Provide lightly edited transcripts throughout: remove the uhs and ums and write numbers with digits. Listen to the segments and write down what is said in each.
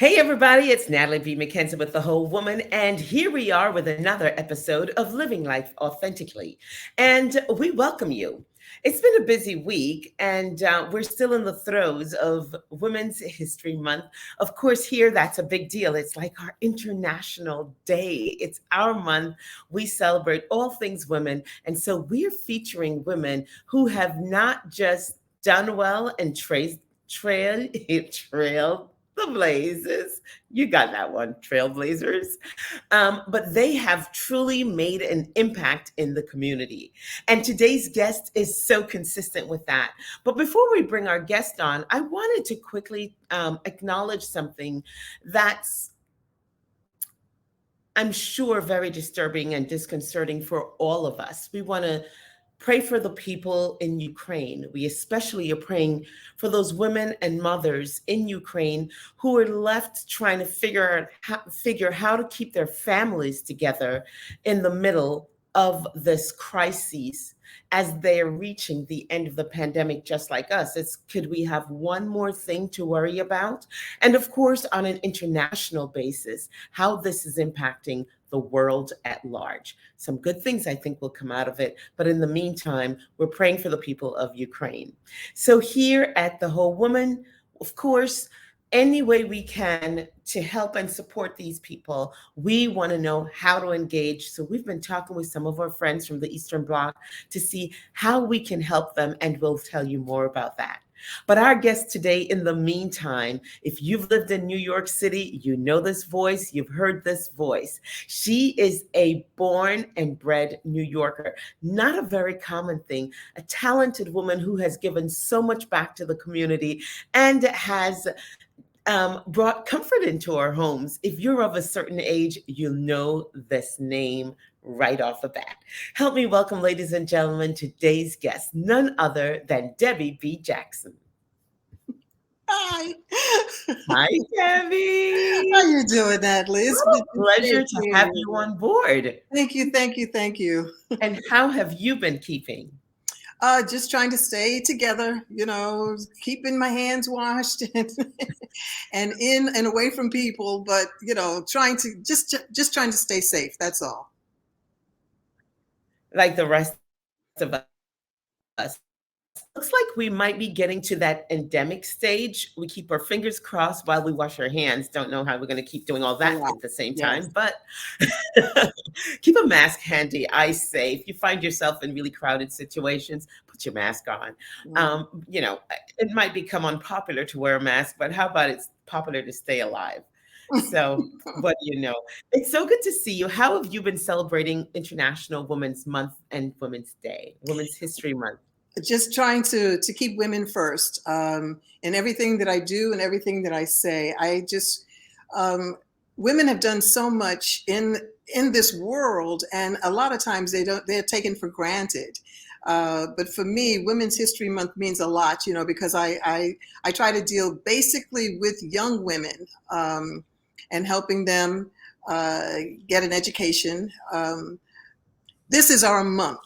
Hey, everybody, it's Natalie B. McKenzie with The Whole Woman, and here we are with another episode of Living Life Authentically. And we welcome you. It's been a busy week, and we're still in the throes of Women's History Month. Of course, here that's a big deal. It's like our international day, it's our month. We celebrate all things women, and so we're featuring women who have not just done well and trailed the blazes. You got that one, trailblazers. But they have truly made an impact in the community. And today's guest is so consistent with that. But before we bring our guest on, I wanted to quickly acknowledge something that's, I'm sure, very disturbing and disconcerting for all of us. We want to pray for the people in Ukraine. We especially are praying for those women and mothers in Ukraine who are left trying to figure how to keep their families together in the middle of this crisis as they are reaching the end of the pandemic, just like us. Could we have one more thing to worry about? And of course, on an international basis, how this is impacting the world at large. Some good things I think will come out of it. But in the meantime, we're praying for the people of Ukraine. So here at The Whole Woman, of course, any way we can to help and support these people, we want to know how to engage. So we've been talking with some of our friends from the Eastern Bloc to see how we can help them, and we'll tell you more about that. But our guest today, in the meantime, if you've lived in New York City, you know this voice, you've heard this voice. She is a born and bred New Yorker, not a very common thing, a talented woman who has given so much back to the community and has brought comfort into our homes. If you're of a certain age, you'll know this name right off the bat. Help me welcome, ladies and gentlemen, today's guest, none other than Debi B. Jackson. Hi. Hi, Debi. How you doing, Natalie? It's What been a pleasure great to seeing have you. you on board. Thank you, thank you, thank you. And how have you been keeping? Just trying to stay together, keeping my hands washed and in and away from people, but trying to just trying to stay safe. That's all. Like the rest of us. Looks like we might be getting to that endemic stage. We keep our fingers crossed while we wash our hands. Don't know how we're going to keep doing all that Yeah. at the same Yes. time, but keep a mask handy. I say, if you find yourself in really crowded situations, put your mask on. It might become unpopular to wear a mask, but how about it's popular to stay alive? So, what do you know? It's so good to see you. How have you been celebrating International Women's Month and Women's Day, Women's History Month? Just trying to keep women first in everything that I do and everything that I say. Women have done so much in this world, and a lot of times they're taken for granted. But for me, Women's History Month means a lot, because I try to deal basically with young women and helping them get an education. This is our month.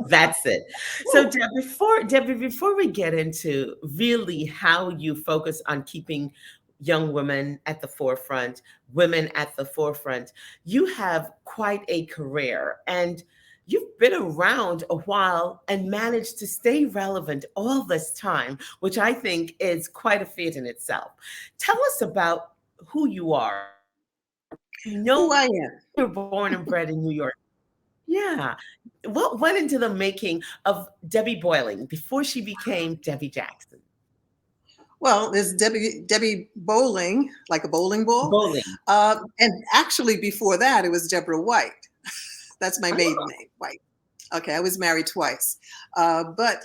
That's it. So, Debbie, before we get into really how you focus on keeping young women at the forefront, women at the forefront, you have quite a career, and you've been around a while and managed to stay relevant all this time, which I think is quite a feat in itself. Tell us about who you are. We Who know I am. you're born and bred in New York. Yeah. What went into the making of Debbie Boiling before she became Debbie Jackson? Well, there's Debbie Bowling, like a bowling ball. Bowling. And actually, before that, it was Deborah White. That's my maiden Oh, name, White. Okay, I was married twice. But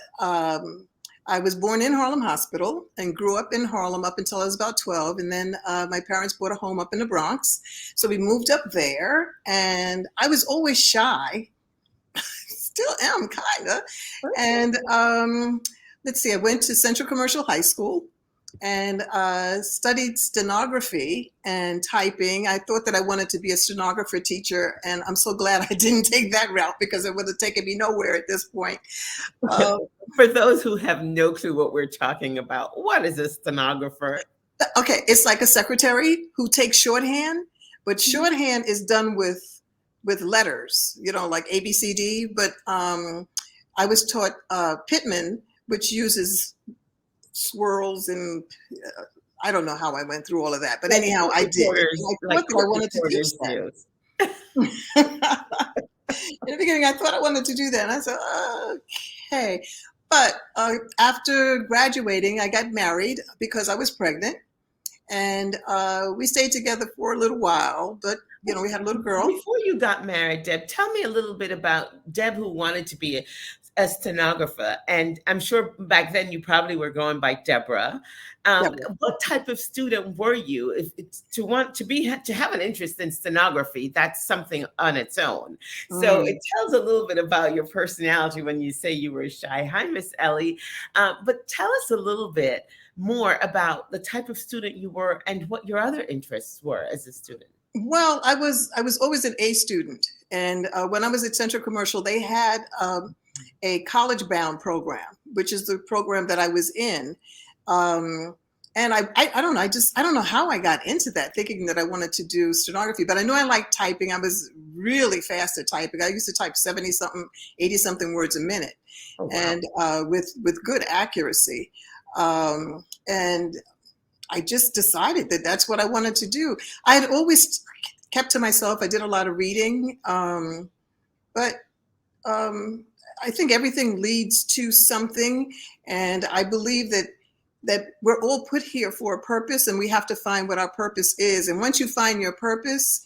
I was born in Harlem Hospital and grew up in Harlem up until I was about 12. And then my parents bought a home up in the Bronx. So we moved up there, and I was always shy. Still am, kind of. And let's see, I went to Central Commercial High School and studied stenography and typing. I thought that I wanted to be a stenographer teacher, and I'm so glad I didn't take that route because it would have taken me nowhere at this point. For those who have no clue what we're talking about, what is a stenographer? Okay, it's like a secretary who takes shorthand, but shorthand is done with letters, like ABCD. But I was taught Pittman, which uses swirls, and I don't know how I went through all of that, but Like anyhow, court I did. And reporters, I like thought that I court wanted to teach reporters do. that. In the beginning, I thought I wanted to do that. And I said, okay. But after graduating, I got married because I was pregnant. And we stayed together for a little while. But, we had a little girl. Before you got married, Deb, tell me a little bit about Deb, who wanted to be a stenographer. And I'm sure back then you probably were going by Deborah. What type of student were you? If it's to have an interest in stenography, that's something on its own. So it tells a little bit about your personality when you say you were shy. Hi, Miss Ellie. But tell us a little bit more about the type of student you were and what your other interests were as a student. Well, I was always an A student, and when I was at Central Commercial, they had a college bound program, which is the program that I was in. And I don't know, I don't know how I got into that, thinking that I wanted to do stenography, but I knew I liked typing. I was really fast at typing. I used to type 70 something, 80 something words a minute, oh, wow. And with good accuracy. And I just decided that that's what I wanted to do. I had always kept to myself. I did a lot of reading, but I think everything leads to something. And I believe that we're all put here for a purpose, and we have to find what our purpose is. And once you find your purpose,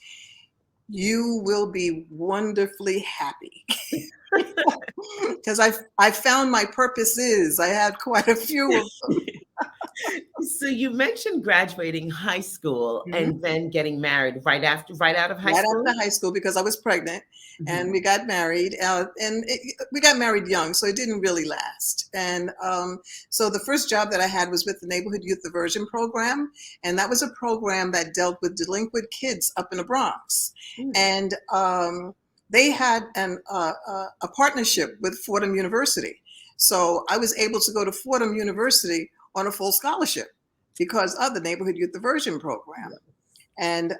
you will be wonderfully happy. Because I found my purposes. I had quite a few of them. So you mentioned graduating high school and then getting married right out of high school? Right after high school, because I was pregnant, and we got married, we got married young, so it didn't really last. And so the first job that I had was with the Neighborhood Youth Diversion Program, and that was a program that dealt with delinquent kids up in the Bronx. And they had a partnership with Fordham University. So I was able to go to Fordham University on a full scholarship because of the Neighborhood Youth Diversion Program. And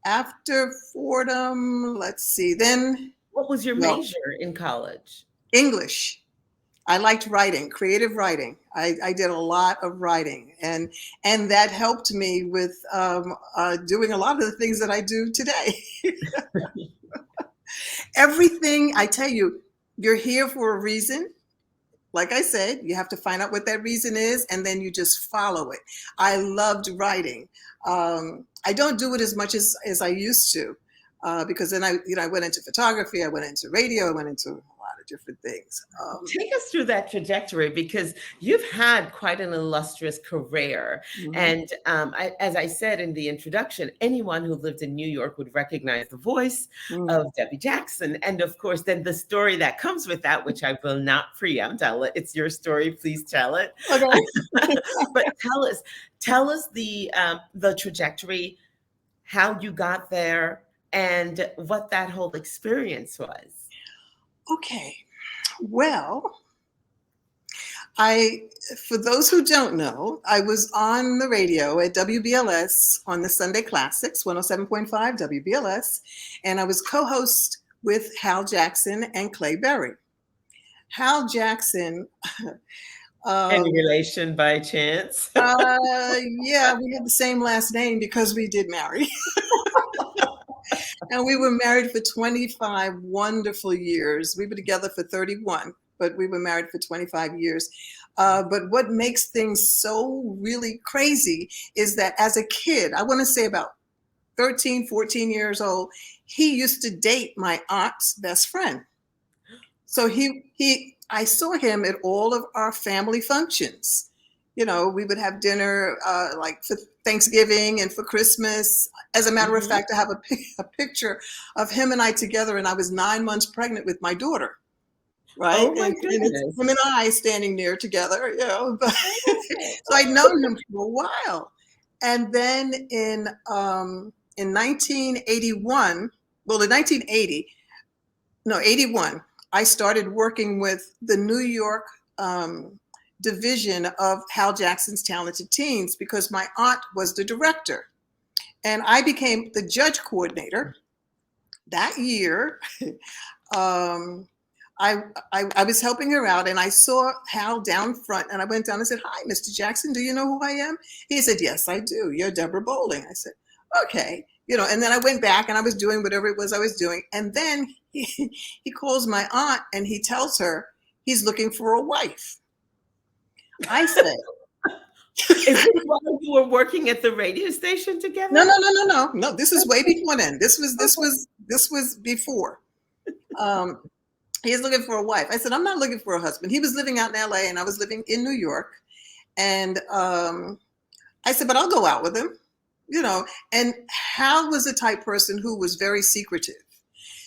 after Fordham, let's see, then. What was your major in college? English. I liked writing, creative writing. I did a lot of writing, and that helped me with doing a lot of the things that I do today. Everything, I tell you, you're here for a reason. Like I said, you have to find out what that reason is, and then you just follow it. I loved writing. I don't do it as much as I used to, because then I went into photography, I went into radio, I went into a lot of different things. Take us through that trajectory, because you've had quite an illustrious career. And as I said in the introduction, anyone who lived in New York would recognize the voice of Debi Jackson. And of course, then the story that comes with that, which I will not preempt. It's your story. Please tell it. Okay. But tell us the trajectory, how you got there, and what that whole experience was. Okay. Well, for those who don't know, I was on the radio at WBLS on the Sunday Classics, 107.5 WBLS, and I was co-host with Hal Jackson and Clay Berry. Hal Jackson. Any relation by chance? Yeah, we had the same last name because we did marry. And we were married for 25 wonderful years. We were together for 31, but we were married for 25 years. But what makes things so really crazy is that as a kid, I want to say about 13, 14 years old, he used to date my aunt's best friend. So I saw him at all of our family functions. We would have dinner like for Thanksgiving and for Christmas. As a matter of fact, I have a picture of him and I together, and I was 9 months pregnant with my daughter. Right? Oh my goodness. And it's him and I standing there together, But so I'd known him for a while. And then in 1981, well, in 81, I started working with the New York division of Hal Jackson's Talented Teens because my aunt was the director. And I became the judge coordinator that year. I was helping her out, and I saw Hal down front, and I went down and said, "Hi, Mr. Jackson, do you know who I am?" He said, "Yes, I do. You're Deborah Bowling." I said, "Okay." And then I went back and I was doing whatever it was I was doing. And then he calls my aunt and he tells her he's looking for a wife. I said, Is this while you were working at the radio station together? No. This is way before then. This was before. He's looking for a wife. I said, I'm not looking for a husband. He was living out in LA and I was living in New York. And I said, but I'll go out with him, And Hal was the type person who was very secretive.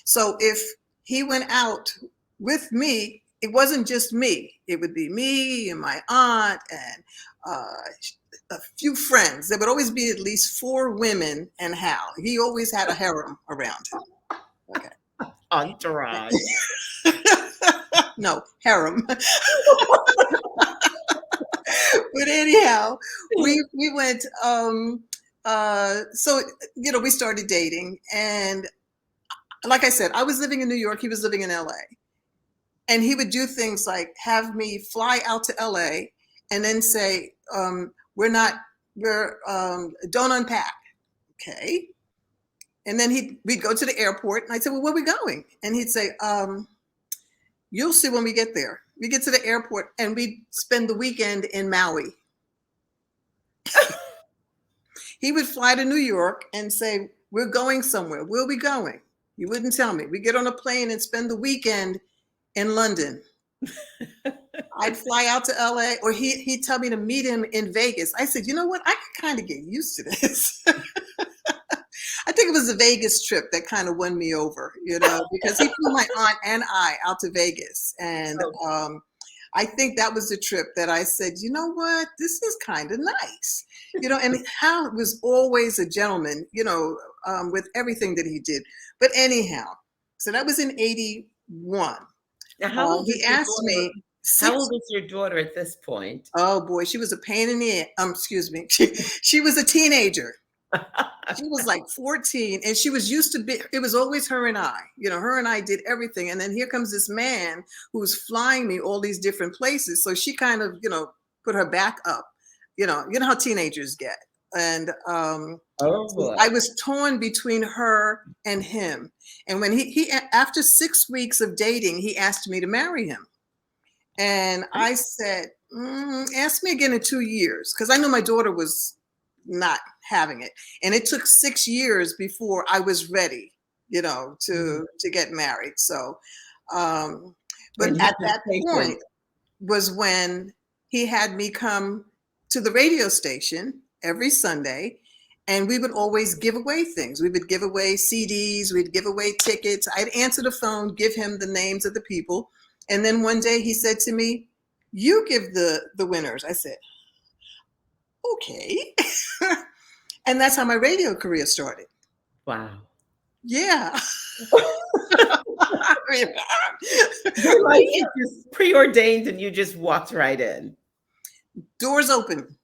So if he went out with me, it wasn't just me. It would be me and my aunt and a few friends. There would always be at least 4 women and Hal. He always had a harem around him. Okay. Entourage. No, harem. But anyhow, we went, so, we started dating. And like I said, I was living in New York. He was living in LA. And he would do things like have me fly out to LA and then say, don't unpack. Okay. And then we'd go to the airport and I'd say, well, where are we going? And he'd say, you'll see when we get there. We get to the airport and we'd spend the weekend in Maui. He would fly to New York and say, we're going somewhere. Where are we going? He wouldn't tell me. We get on a plane and spend the weekend in London. I'd fly out to LA, or he'd tell me to meet him in Vegas. I said, you know what? I could kind of get used to this. I think it was the Vegas trip that kind of won me over, because he flew my aunt and I out to Vegas. And I think that was the trip that I said, you know what? This is kind of nice. And Hal was always a gentleman, with everything that he did. But anyhow, so that was in 81. Now, how old he asked me. How old was your daughter at this point? Oh boy, she was a pain in the excuse me. She was a teenager. She was like 14, and she was used to be. It was always her and I. Her and I did everything, and then here comes this man who's flying me all these different places. So she kind of, put her back up. You know how teenagers get, and so I was torn between her and him. And when he after 6 weeks of dating, he asked me to marry him. And I said, ask me again in 2 years, because I knew my daughter was not having it. And it took 6 years before I was ready, to get married. So, but at that point was when he had me come to the radio station every Sunday. And we would always give away things. We would give away CDs, we'd give away tickets. I'd answer the phone, give him the names of the people. And then one day he said to me, you give the winners. I said, okay. And that's how my radio career started. Wow. Yeah. It's just preordained and you just walked right in. Doors open.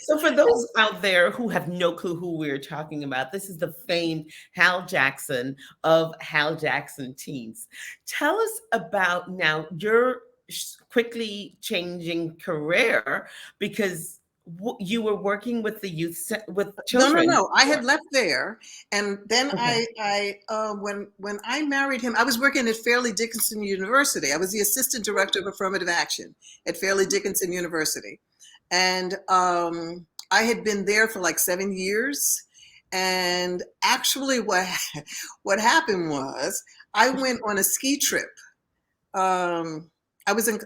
So for those out there who have no clue who we're talking about, this is the famed Hal Jackson of Hal Jackson Teens. Tell us about now your quickly changing career, because you were working with the youth, with children. No. I had left there, and then when I married him, I was working at Fairleigh Dickinson University. I was the assistant director of affirmative action at Fairleigh Dickinson University, and I had been there for like 7 years. And actually, what happened was I went on a ski trip. I was in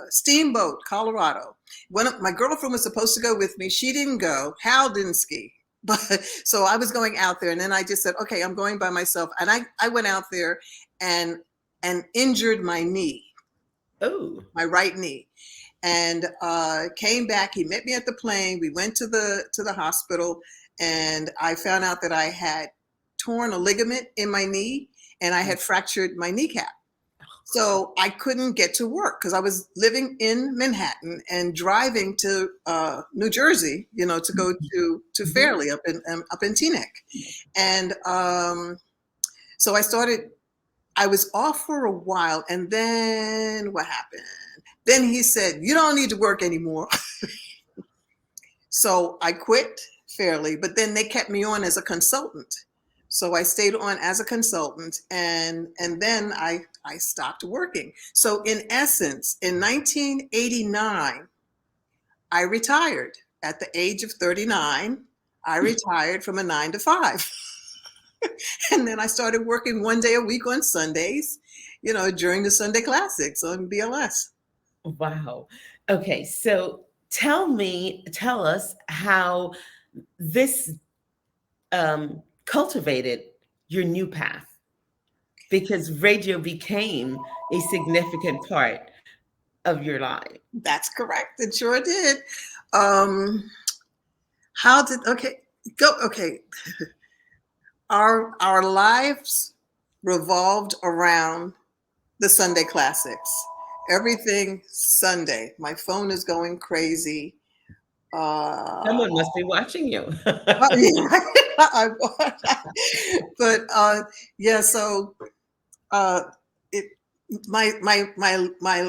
Steamboat, Colorado. My girlfriend was supposed to go with me. She didn't go. Hal didn't ski. But so I was going out there, and then I just said, okay, I'm going by myself. And I went out there and injured my knee. Oh, my right knee. And came back. He met me at the plane. We went to the hospital, and I found out that I had torn a ligament in my knee, and I had fractured my kneecap. So I couldn't get to work because I was living in Manhattan and driving to New Jersey, to go to Fairleigh up in Teaneck. And so I was off for a while, and then what happened? Then he said, "You don't need to work anymore." So I quit Fairleigh, but then they kept me on as a consultant. So I stayed on as a consultant, and then I stopped working. So in essence, in 1989, I retired at the age of 39. I retired from a 9 to 5. And then I started working one day a week on Sundays, during the Sunday Classics on BLS. Wow. Okay, so tell us how this cultivated your new path, because radio became a significant part of your life. That's correct. It sure did. Okay. Our lives revolved around the Sunday Classics. Everything Sunday. My phone is going crazy. Someone must be watching you. But yeah, so my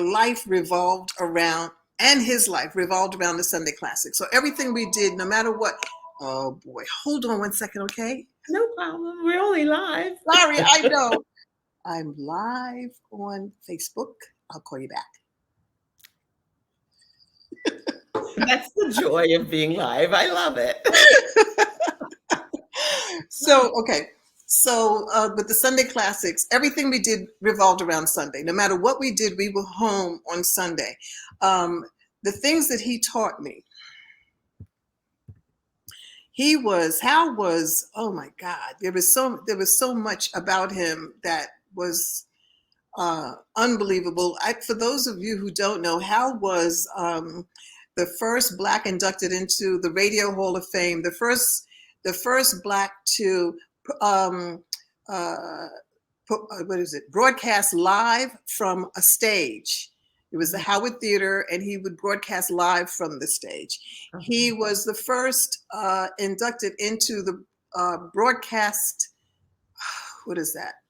life revolved around, and his life revolved around the Sunday Classics. So everything we did, no matter what. Oh boy, hold on one second, okay? No problem. We're only live. Sorry, I know. I'm live on Facebook. I'll call you back. That's the joy of being live. I love it. So, okay. So with the Sunday Classics, everything we did revolved around Sunday. No matter what we did, we were home on Sunday. The things that he taught me, Hal was, oh my God, there was so much about him that was unbelievable. For those of you who don't know, Hal was the first Black inducted into the Radio Hall of Fame, the first Black to broadcast live from a stage. It was the Howard Theater, and he would broadcast live from the stage. He was the first inducted into the broadcast. What is that?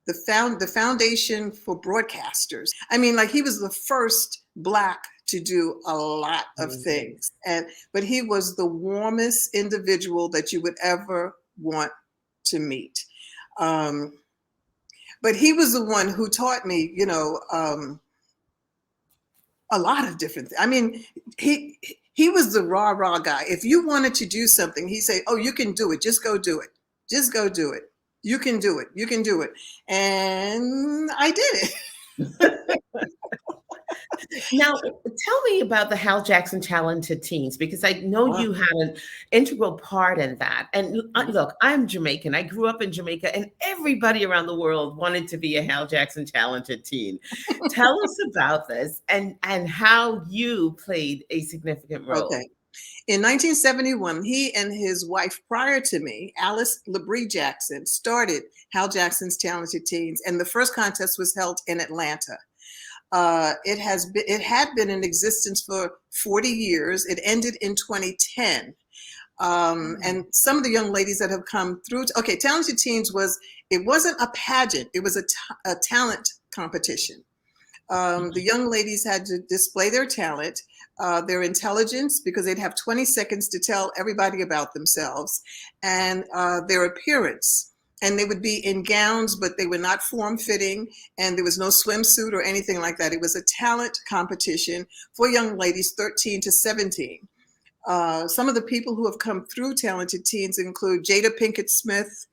The Foundation for Broadcasters. I mean, like, he was the first Black to do a lot of things, but he was the warmest individual that you would ever want to meet. But he was the one who taught me, a lot of different things. I mean, he was the rah-rah guy. If you wanted to do something, he'd say, "Oh, you can do it. Just go do it. Just go do it. You can do it. You can do it." And I did it. Now, tell me about the Hal Jackson Talented Teens, because I know you had an integral part in that. And look, I'm Jamaican. I grew up in Jamaica, and everybody around the world wanted to be a Hal Jackson Talented Teen. Tell us about this and how you played a significant role. Okay. In 1971, he and his wife prior to me, Alice Debi Jackson, started Hal Jackson's Talented Teens, and the first contest was held in Atlanta. It had been in existence for 40 years. It ended in 2010. And some of the young ladies that have come through, Talented Teens wasn't a pageant. It was a talent competition. The young ladies had to display their talent, their intelligence, because they'd have 20 seconds to tell everybody about themselves, and their appearance. And they would be in gowns, but they were not form-fitting, and there was no swimsuit or anything like that. It was a talent competition for young ladies 13 to 17. Some of the people who have come through Talented Teens include Jada Pinkett Smith,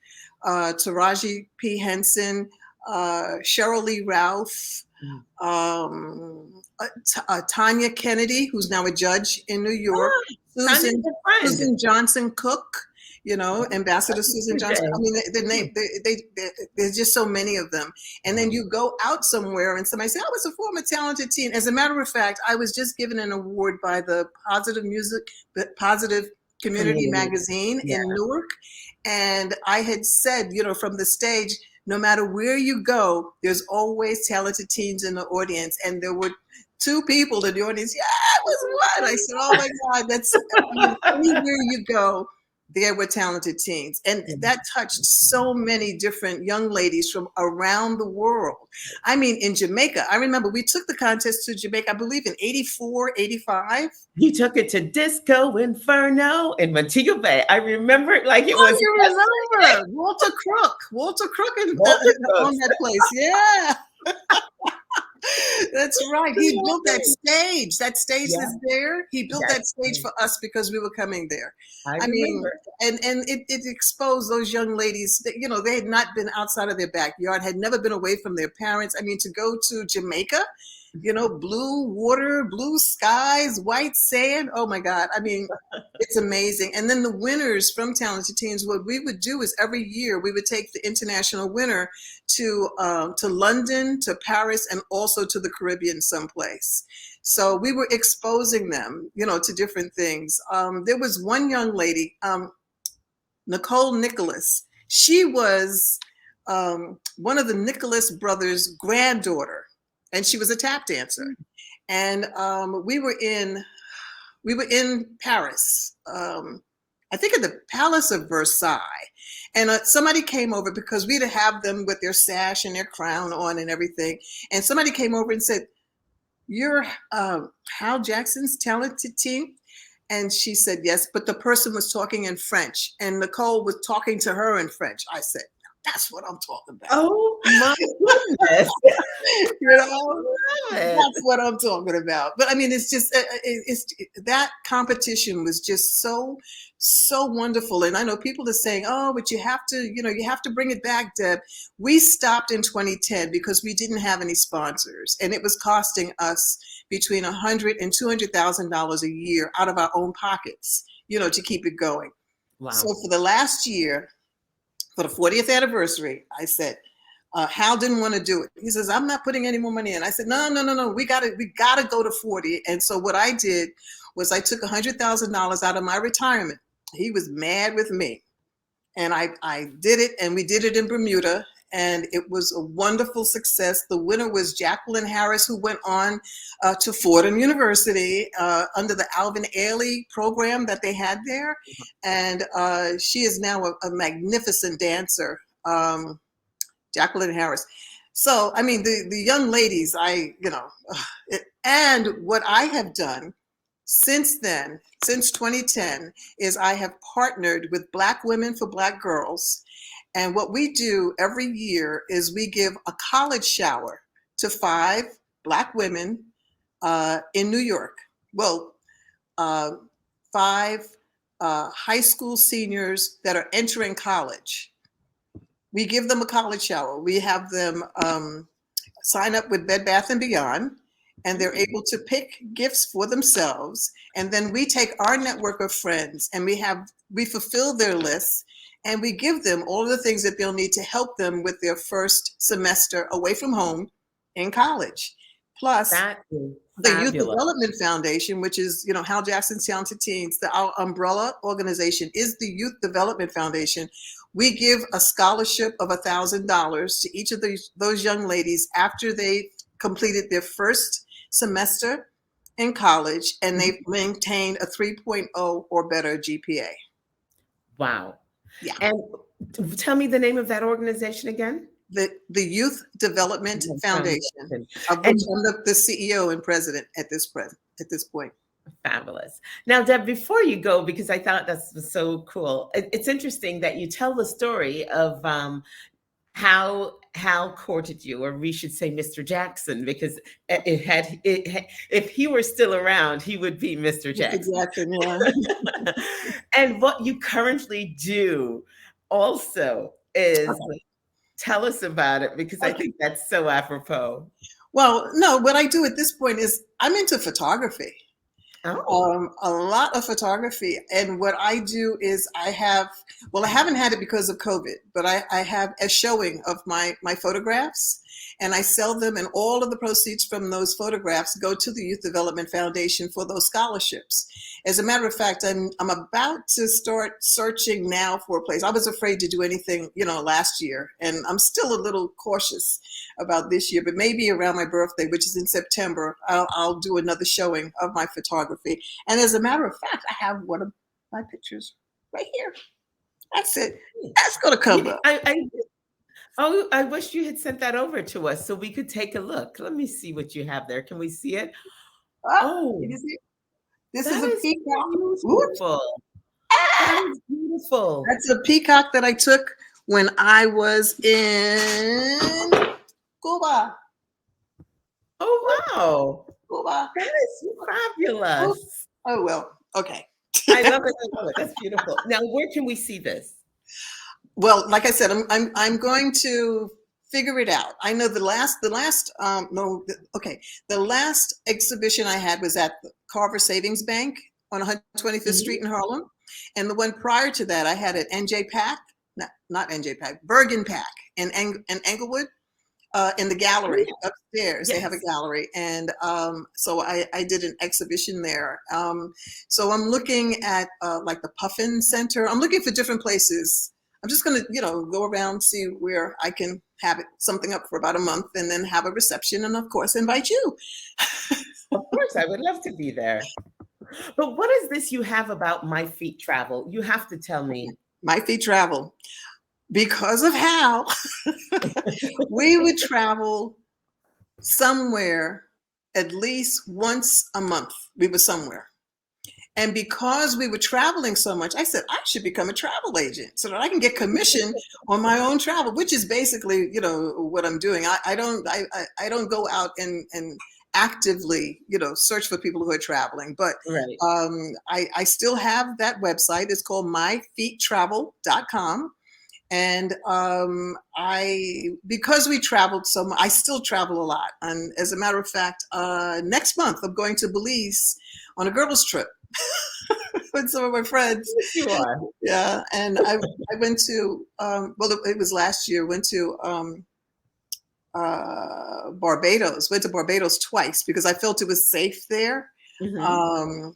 Taraji P. Henson, Cheryl Lee Ralph, Tanya Kennedy, who's now a judge in New York, Susan Johnson Cook, Ambassador Susan Johnson. I mean, there's just so many of them. And then you go out somewhere and somebody say, "I was a former Talented Teen." As a matter of fact, I was just given an award by the Positive Community Magazine in Newark. And I had said, from the stage, no matter where you go, there's always talented teens in the audience. And there were two people in the audience. Yeah, it was one. I said, oh my God, that's, I mean, anywhere you go, there were talented teens. And that touched so many different young ladies from around the world. I mean, in Jamaica, I remember we took the contest to Jamaica, I believe in 84, 85. You took it to Disco Inferno in Montego Bay. I remember it like it Oh, was you yesterday. remember Walter Crook Walter on Brooks. that place. Yeah. That's right. He built that Amazing. stage. That stage Yeah, that's there. He built that that's stage for us because we were coming there. I I mean, remember. and it exposed those young ladies that, you know, they had not been outside of their backyard, had never been away from their parents. I mean, to go to Jamaica, you know, blue water, blue skies, white sand. Oh my God. I mean, it's amazing. And then the winners from Talented Teens, what we would do is every year we would take the international winner to London, to Paris, and also to the Caribbean someplace. So we were exposing them, you know, to different things. There was one young lady, Nicole Nicholas. She was one of the Nicholas brothers' granddaughter, and she was a tap dancer. And we were in Paris, I think at the Palace of Versailles. And somebody came over because we'd have them with their sash and their crown on and everything. And somebody came over and said, "You're Hal Jackson's talented teen?" And she said, "Yes," but the person was talking in French, and Nicole was talking to her in French. I said, "That's what I'm talking about." Oh my goodness. You know, It. that's what I'm talking about. But I mean, it's just, that competition was just so wonderful. And I know people are saying, "Oh, but you have to, you know, you have to bring it back, Deb." We stopped in 2010 because we didn't have any sponsors, and it was costing us between $100,000 and $200,000 a year out of our own pockets, you know, to keep it going. Wow. So for the last year, for the 40th anniversary, I said, Hal didn't want to do it. He says, "I'm not putting any more money in." I said, no. We gotta go to 40. And so what I did was I took $100,000 out of my retirement. He was mad with me. And I did it, and we did it in Bermuda. And it was a wonderful success. The winner was Jacqueline Harris, who went on to Fordham University under the Alvin Ailey program that they had there. And she is now a magnificent dancer. Jacqueline Harris. So, I mean, the young ladies, and what I have done since then, since 2010, is I have partnered with Black Women for Black Girls. And what we do every year is we give a college shower to 5 Black women in New York. Well, 5 high school seniors that are entering college. We give them a college shower. We have them sign up with Bed Bath & Beyond, and they're able to pick gifts for themselves. And then we take our network of friends and we fulfill their lists, and we give them all of the things that they'll need to help them with their first semester away from home in college. Plus, the Youth Development Foundation, which is, you know, Hal Jackson's Talented Teens, our umbrella organization is the Youth Development Foundation. We give a scholarship of $1,000 to each of those young ladies after they completed their first semester in college and they've maintained a 3.0 or better GPA. Wow. Yeah. And tell me the name of that organization again. The Youth Development Foundation, of which I'm the CEO and president at this point. Fabulous. Now, Deb, before you go, because I thought that was so cool, it's interesting that you tell the story of how Hal courted you, or we should say Mr. Jackson, because if he were still around, he would be Mr. Jackson. Jackson, yeah. And what you currently do also is, tell us about it, because I think that's so apropos. Well, no, what I do at this point is I'm into photography. Oh. A lot of photography. And what I do is I haven't had it because of COVID, but I have a showing of my photographs. and I sell them, and all of the proceeds from those photographs go to the Youth Development Foundation for those scholarships. As a matter of fact, I'm about to start searching now for a place. I was afraid to do anything, last year, and I'm still a little cautious about this year, but maybe around my birthday, which is in September, I'll do another showing of my photography. And as a matter of fact, I have one of my pictures right here. That's it. That's going to come up. I wish you had sent that over to us so we could take a look. Let me see what you have there. Can we see it? Oh, you see? This that is a is peacock. beautiful. That is beautiful. That's a peacock that I took when I was in Cuba. Oh, wow. Cuba. That is fabulous. Oh, well, okay. I love it. I love it. That's beautiful. Now, where can we see this? Well, like I said, I'm going to figure it out. I know the last exhibition I had was at the Carver Savings Bank on 125th Street in Harlem, and the one prior to that I had at NJ Pack, not NJ Pack, Bergen Pack in Englewood. In the gallery upstairs, they have a gallery, and so I did an exhibition there. So I'm looking at like the Puffin Center. I'm looking for different places. I'm just going to, go around, see where I can have something up for about a month, and then have a reception, and of course invite you. Of course, I would love to be there. But what is this you have about My Feet Travel? You have to tell me. My Feet Travel. Because of how we would travel somewhere at least once a month. We were somewhere. And because we were traveling so much, I said, I should become a travel agent so that I can get commission on my own travel, which is basically, what I'm doing. I don't go out and actively, search for people who are traveling, but right. I still have that website. It's called myfeettravel.com. And because we traveled so much, I still travel a lot. And as a matter of fact, next month I'm going to Belize on a girls' trip with some of my friends. Yes, you are. Yeah, and I went to it was last year. Went to Barbados. Went to Barbados twice because I felt it was safe there. For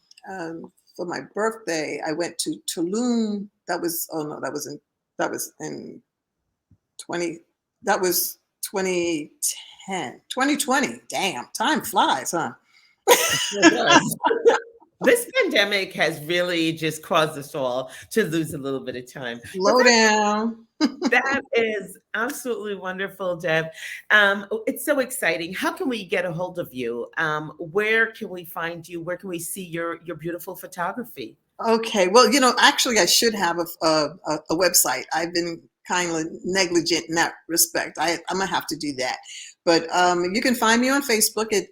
my birthday, I went to Tulum. That was in 2010, 2020. Damn, time flies, huh? It does. This pandemic has really just caused us all to lose a little bit of time. Slow down. That is absolutely wonderful, Deb. It's so exciting. How can we get a hold of you? Where can we find you? Where can we see your beautiful photography? Okay. Well, actually, I should have a website. I've been kind of negligent in that respect. I'm gonna have to do that. But you can find me on Facebook at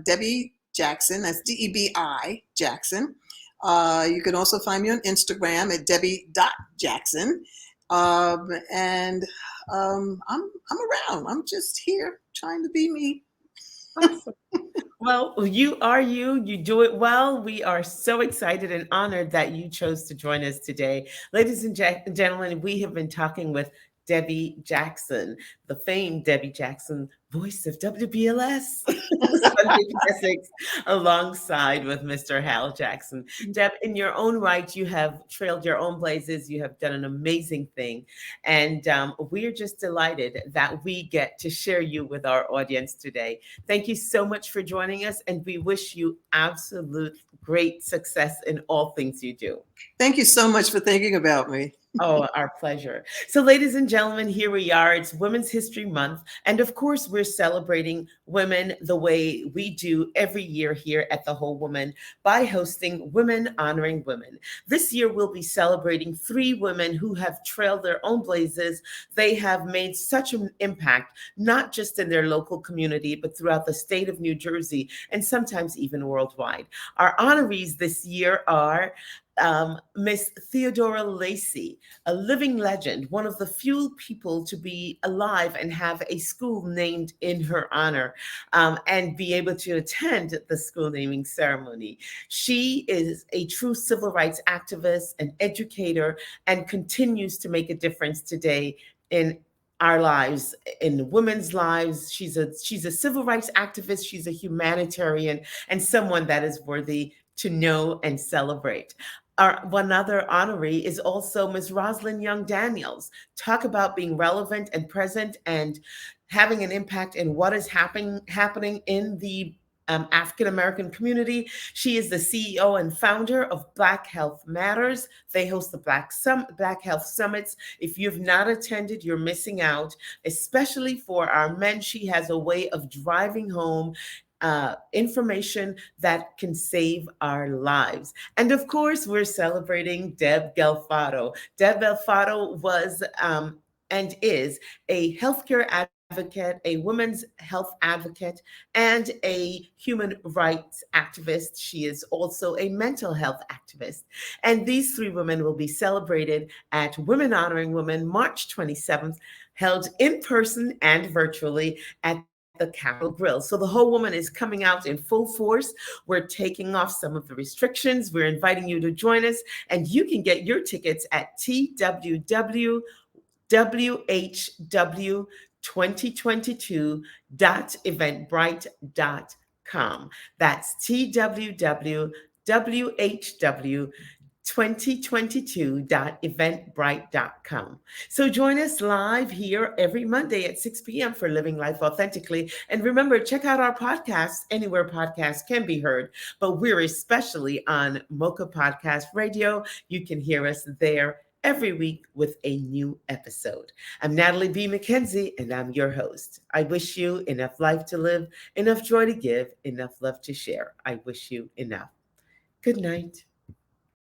Debi Jackson. That's DEBI Jackson. You can also find me on Instagram at Debi.Jackson. And I'm around. I'm just here trying to be me. Awesome. Well, you are you. You do it well. We are so excited and honored that you chose to join us today. Ladies and gentlemen, we have been talking with Debi Jackson, the famed Debi Jackson, voice of WBLS, Sunday Classics, alongside with Mr. Hal Jackson. Deb, in your own right, you have trailed your own blazes. You have done an amazing thing. And we're just delighted that we get to share you with our audience today. Thank you so much for joining us, and we wish you absolute great success in all things you do. Thank you so much for thinking about me. Oh, our pleasure. So, ladies and gentlemen, here we are. It's Women's History Month. And of course, we're celebrating women the way we do every year here at The Whole Woman by hosting Women Honoring Women. This year, we'll be celebrating 3 women who have trailed their own blazes. They have made such an impact, not just in their local community, but throughout the state of New Jersey, and sometimes even worldwide. Our honorees this year are Miss Theodora Lacey, a living legend, one of the few people to be alive and have a school named in her honor, and be able to attend the school naming ceremony. She is a true civil rights activist, an educator, and continues to make a difference today in our lives, in women's lives. She's a civil rights activist, she's a humanitarian, and someone that is worthy to know and celebrate. Our one other honoree is also Ms. Rosalind Young Daniels. Talk about being relevant and present and having an impact in what is happening in the African American community. She is the CEO and founder of Black Health Matters. They host the Black Health Summits. If you've not attended, you're missing out, especially for our men. She has a way of driving home information that can save our lives. And of course, we're celebrating Deb Gelfato. Deb Gelfato was and is a healthcare advocate, a women's health advocate, and a human rights activist. She is also a mental health activist. And these three women will be celebrated at Women Honoring Women March 27th, held in person and virtually at the Capitol Grill. So the whole woman is coming out in full force. We're taking off some of the restrictions. We're inviting you to join us, and you can get your tickets at twww.eventbrite.com. That's twww.2022.eventbrite.com. So join us live here every Monday at 6 p.m. for Living Life Authentically. And remember, check out our podcast anywhere podcasts can be heard, but we're especially on Mocha Podcast Radio. You can hear us there every week with a new episode. I'm Natalie B. McKenzie, and I'm your host. I wish you enough life to live, enough joy to give, enough love to share. I wish you enough. Good night.